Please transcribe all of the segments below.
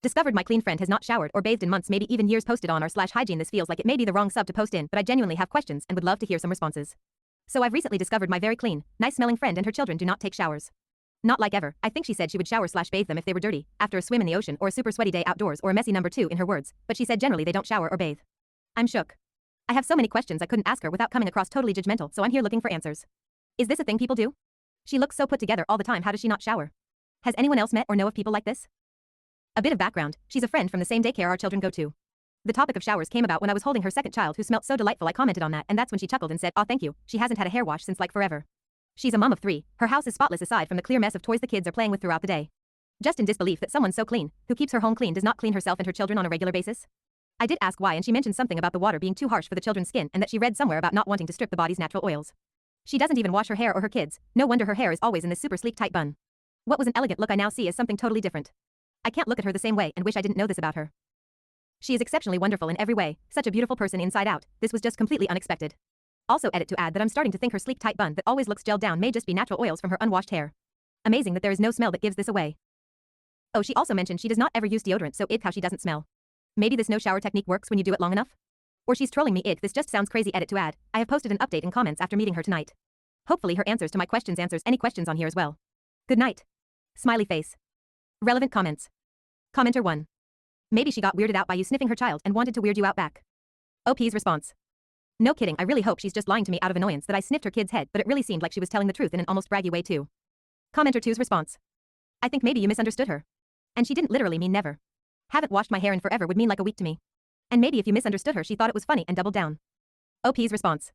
Discovered my clean friend has not showered or bathed in months, maybe even years. Posted on r/hygiene. This feels like it may be the wrong sub to post in, but I genuinely have questions and would love to hear some responses. So I've recently discovered my very clean, nice smelling friend and her children do not take showers. Not like ever. I think she said she would shower/bathe them if they were dirty, after a swim in the ocean or a super sweaty day outdoors or a messy number 2 in her words, but she said generally they don't shower or bathe. I'm shook. I have so many questions I couldn't ask her without coming across totally judgmental, so I'm here looking for answers. Is this a thing people do? She looks so put together all the time, how does she not shower? Has anyone else met or know of people like this? A bit of background, she's a friend from the same daycare our children go to. The topic of showers came about when I was holding her second child who smelt so delightful. I commented on that, and that's when she chuckled and said, "Aw, thank you, she hasn't had a hair wash since like forever." She's a mom of 3, her house is spotless aside from the clear mess of toys the kids are playing with throughout the day. Just in disbelief that someone so clean, who keeps her home clean, does not clean herself and her children on a regular basis. I did ask why, and she mentioned something about the water being too harsh for the children's skin and that she read somewhere about not wanting to strip the body's natural oils. She doesn't even wash her hair or her kids, no wonder her hair is always in this super sleek tight bun. What was an elegant look I now see as something totally different. I can't look at her the same way and wish I didn't know this about her. She is exceptionally wonderful in every way, such a beautiful person inside out. This was just completely unexpected. Also edit to add that I'm starting to think her sleek tight bun that always looks gelled down may just be natural oils from her unwashed hair. Amazing that there is no smell that gives this away. Oh, she also mentioned she does not ever use deodorant, so how she doesn't smell. Maybe this no shower technique works when you do it long enough? Or she's trolling me. This just sounds crazy. Edit to add, I have posted an update in comments after meeting her tonight. Hopefully her answers to my questions answers any questions on here as well. Good night. Smiley face. Relevant comments. Commenter 1. Maybe she got weirded out by you sniffing her child and wanted to weird you out back. OP's response. No kidding, I really hope she's just lying to me out of annoyance that I sniffed her kid's head, but it really seemed like she was telling the truth in an almost braggy way too. Commenter 2's response. I think maybe you misunderstood her. And she didn't literally mean never. Haven't washed my hair in forever would mean like a week to me. And maybe if you misunderstood her she thought it was funny and doubled down. OP's response.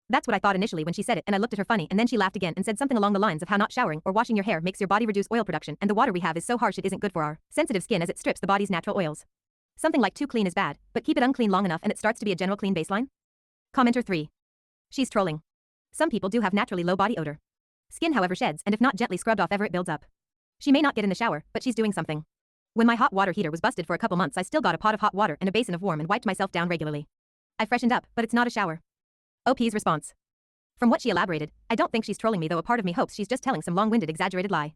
That's what I thought initially when she said it, and I looked at her funny and then she laughed again and said something along the lines of how not showering or washing your hair makes your body reduce oil production and the water we have is so harsh it isn't good for our sensitive skin as it strips the body's natural oils. Something like too clean is bad, but keep it unclean long enough and it starts to be a general clean baseline? Commenter 3. She's trolling. Some people do have naturally low body odor. Skin however sheds, and if not gently scrubbed off ever it builds up. She may not get in the shower, but she's doing something. When my hot water heater was busted for a couple months I still got a pot of hot water and a basin of warm and wiped myself down regularly. I freshened up, but it's not a shower. OP's response. From what she elaborated, I don't think she's trolling me, though a part of me hopes she's just telling some long-winded exaggerated lie.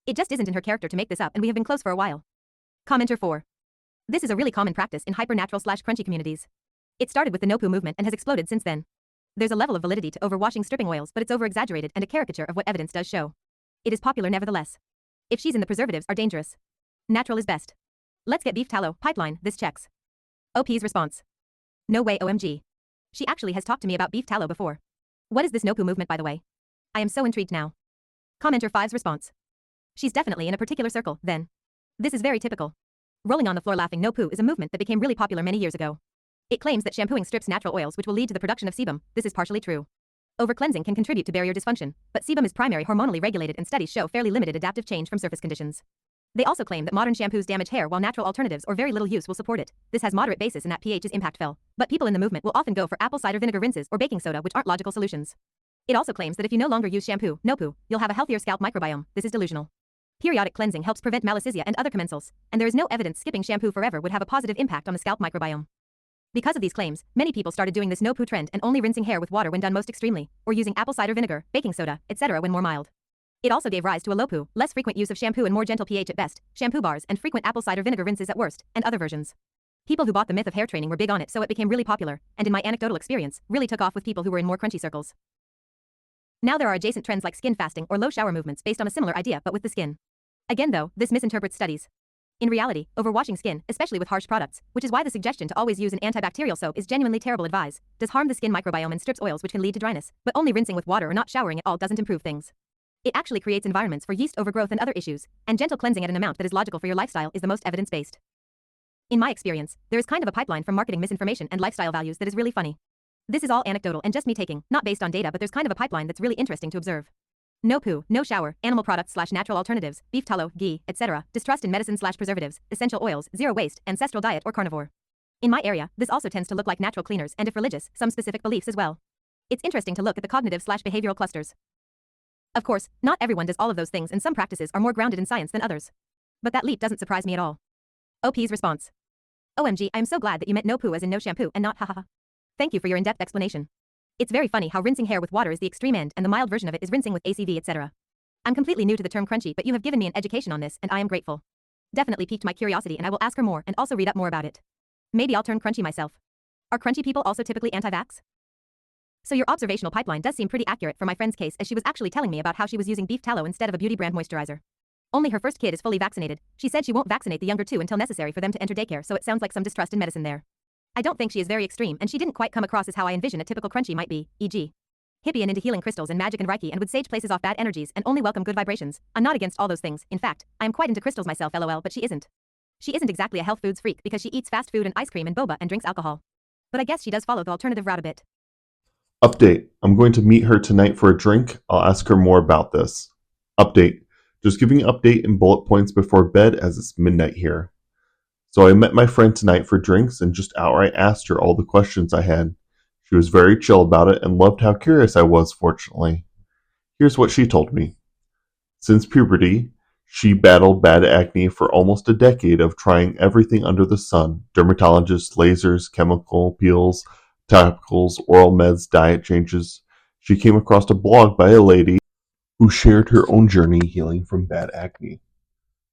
It just isn't in her character to make this up, and we have been close for a while. Commenter 4. This is a really common practice in hyper-natural/crunchy communities. It started with the no-poo movement and has exploded since then. There's a level of validity to overwashing stripping oils, but it's over-exaggerated and a caricature of what evidence does show. It is popular nevertheless. If she's in the preservatives are dangerous. Natural is best. Let's get beef tallow, pipeline, this checks. OP's response. No way, OMG. She actually has talked to me about beef tallow before. What is this no-poo movement, by the way? I am so intrigued now. Commenter 5's response. She's definitely in a particular circle, then. This is very typical. Rolling on the floor laughing no poo is a movement that became really popular many years ago. It claims that shampooing strips natural oils which will lead to the production of sebum. This is partially true. Over-cleansing can contribute to barrier dysfunction, but sebum is primary hormonally regulated and studies show fairly limited adaptive change from surface conditions. They also claim that modern shampoos damage hair while natural alternatives or very little use will support it. This has moderate basis in that pH's impact fell, but people in the movement will often go for apple cider vinegar rinses or baking soda, which aren't logical solutions. It also claims that if you no longer use shampoo, no poo, you'll have a healthier scalp microbiome. This is delusional. Periodic cleansing helps prevent malassezia and other commensals, and there is no evidence skipping shampoo forever would have a positive impact on the scalp microbiome. Because of these claims, many people started doing this no poo trend and only rinsing hair with water when done most extremely, or using apple cider vinegar, baking soda, etc. when more mild. It also gave rise to a low poo, less frequent use of shampoo and more gentle pH at best, shampoo bars and frequent apple cider vinegar rinses at worst, and other versions. People who bought the myth of hair training were big on it, so it became really popular, and in my anecdotal experience, really took off with people who were in more crunchy circles. Now there are adjacent trends like skin fasting or low shower movements based on a similar idea but with the skin. Again though, this misinterprets studies. In reality, overwashing skin, especially with harsh products, which is why the suggestion to always use an antibacterial soap is genuinely terrible advice, does harm the skin microbiome and strips oils which can lead to dryness, but only rinsing with water or not showering at all doesn't improve things. It actually creates environments for yeast overgrowth and other issues, and gentle cleansing at an amount that is logical for your lifestyle is the most evidence-based. In my experience, there is kind of a pipeline from marketing misinformation and lifestyle values that is really funny. This is all anecdotal and just me taking, not based on data, but there's kind of a pipeline that's really interesting to observe. No poo, no shower, animal products/natural alternatives, beef tallow, ghee, etc., distrust in medicine/preservatives, essential oils, zero waste, ancestral diet or carnivore. In my area, this also tends to look like natural cleaners and if religious, some specific beliefs as well. It's interesting to look at the cognitive/behavioral clusters. Of course, not everyone does all of those things and some practices are more grounded in science than others. But that leap doesn't surprise me at all. OP's response. OMG, I'm so glad that you meant no poo as in no shampoo and not hahaha. Thank you for your in-depth explanation. It's very funny how rinsing hair with water is the extreme end and the mild version of it is rinsing with ACV etc. I'm completely new to the term crunchy, but you have given me an education on this and I am grateful. Definitely piqued my curiosity and I will ask her more and also read up more about it. Maybe I'll turn crunchy myself. Are crunchy people also typically anti-vax? So your observational pipeline does seem pretty accurate for my friend's case, as she was actually telling me about how she was using beef tallow instead of a beauty brand moisturizer. Only her first kid is fully vaccinated. She said she won't vaccinate the younger two until necessary for them to enter daycare, so it sounds like some distrust in medicine there. I don't think she is very extreme, and she didn't quite come across as how I envision a typical crunchy might be, e.g. hippie and into healing crystals and magic and reiki and would sage places off bad energies and only welcome good vibrations. I'm not against all those things. In fact, I am quite into crystals myself, lol, but she isn't. She isn't exactly a health foods freak because she eats fast food and ice cream and boba and drinks alcohol. But I guess she does follow the alternative route a bit. Update. I'm going to meet her tonight for a drink. I'll ask her more about this. Update. Just giving an update in bullet points before bed as it's midnight here. So I met my friend tonight for drinks and just outright asked her all the questions I had. She was very chill about it and loved how curious I was, fortunately. Here's what she told me. Since puberty, she battled bad acne for almost a decade of trying everything under the sun: dermatologists, lasers, chemical peels, topicals, oral meds, diet changes. She came across a blog by a lady who shared her own journey healing from bad acne.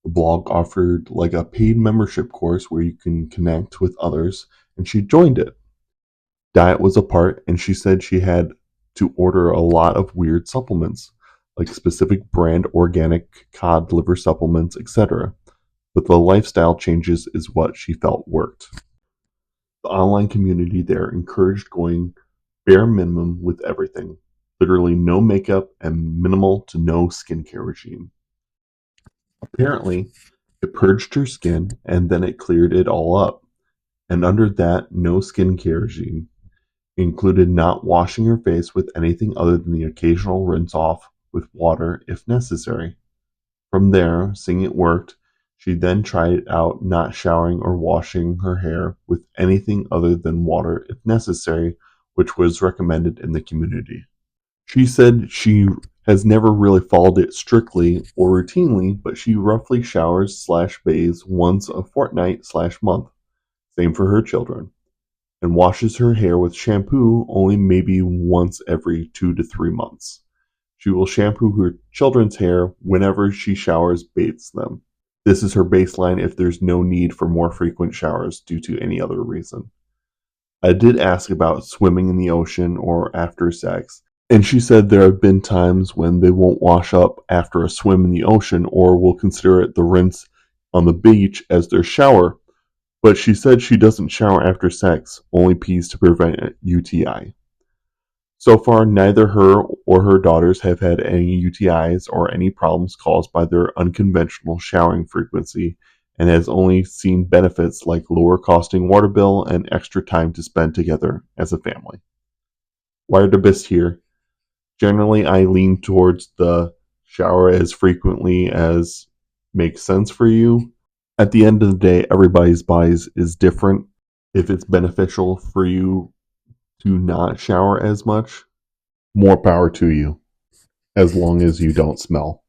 The blog offered like a paid membership course where you can connect with others, and she joined it. Diet was a part, and she said she had to order a lot of weird supplements, like specific brand organic cod liver supplements, etc. But the lifestyle changes is what she felt worked. The online community there encouraged going bare minimum with everything, literally no makeup and minimal to no skincare regime. Apparently, it purged her skin and then it cleared it all up. And under that no skincare regime included not washing her face with anything other than the occasional rinse off with water if necessary. From there, seeing it worked, she then tried out not showering or washing her hair with anything other than water if necessary, which was recommended in the community. She said she has never really followed it strictly or routinely, but she roughly showers/bathes once a fortnight/month, same for her children, and washes her hair with shampoo only maybe once every 2 to 3 months. She will shampoo her children's hair whenever she showers bathes them. This is her baseline if there's no need for more frequent showers due to any other reason. I did ask about swimming in the ocean or after sex, and she said there have been times when they won't wash up after a swim in the ocean or will consider it the rinse on the beach as their shower, but she said she doesn't shower after sex, only pees to prevent a UTI. So far, neither her or her daughters have had any UTIs or any problems caused by their unconventional showering frequency, and has only seen benefits like lower costing water bill and extra time to spend together as a family. Wired Abyss here. Generally, I lean towards the shower as frequently as makes sense for you. At the end of the day, everybody's body is different. If it's beneficial for you to not shower as much, more power to you, as long as you don't smell.